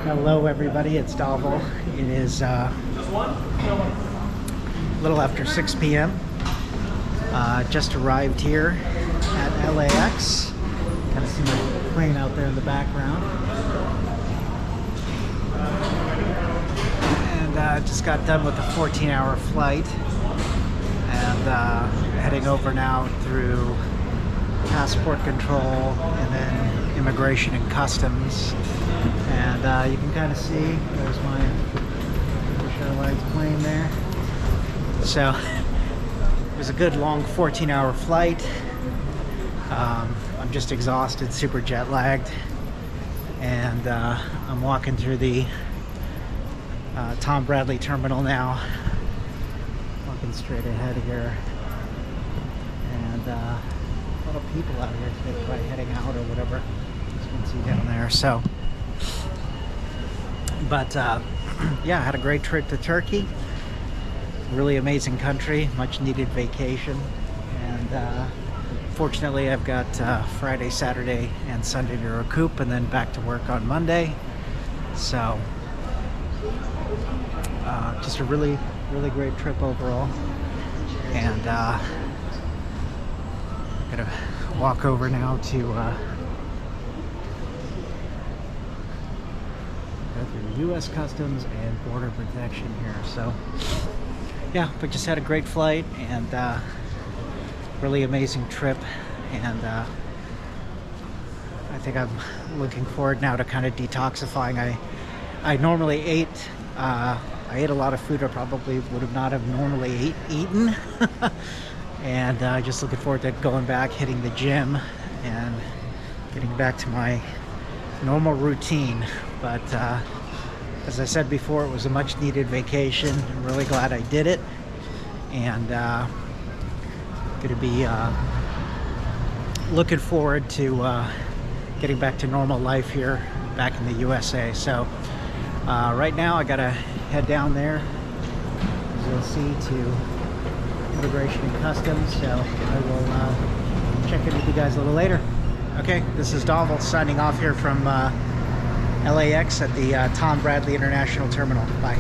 Hello everybody, it's Davil. It is a little after 6 p.m. Just arrived here at LAX. Kind of see my plane out there in the background. And just got done with a 14-hour flight. And heading over now through passport control and then immigration and customs. And you can kind of see there's my Turkish Airlines plane there. So it was a good long 14-hour flight. I'm just exhausted, super jet lagged, and I'm walking through the Tom Bradley terminal now. Walking straight ahead here, and a lot of people out here today, probably heading out or whatever. As you can see down there. So. But yeah, I had a great trip to Turkey. Really amazing country, much needed vacation. And fortunately I've got Friday, Saturday, and Sunday to recoup, and then back to work on Monday. So just a really great trip overall. And I'm gonna walk over now to through U.S. Customs and Border Protection here. So yeah, but just had a great flight and really amazing trip, and I think I'm looking forward now to kind of detoxifying. I normally ate I ate a lot of food I probably would have not have normally eaten and just looking forward to going back, hitting the gym, and getting back to my normal routine. But as I said before, it was a much needed vacation. I'm really glad I did it, and going to be looking forward to getting back to normal life here back in the USA. So right now I gotta head down there, as you'll see, to immigration and customs. So I will check in with you guys a little later. Okay, this is Davil signing off here from LAX at the Tom Bradley International Terminal. Bye.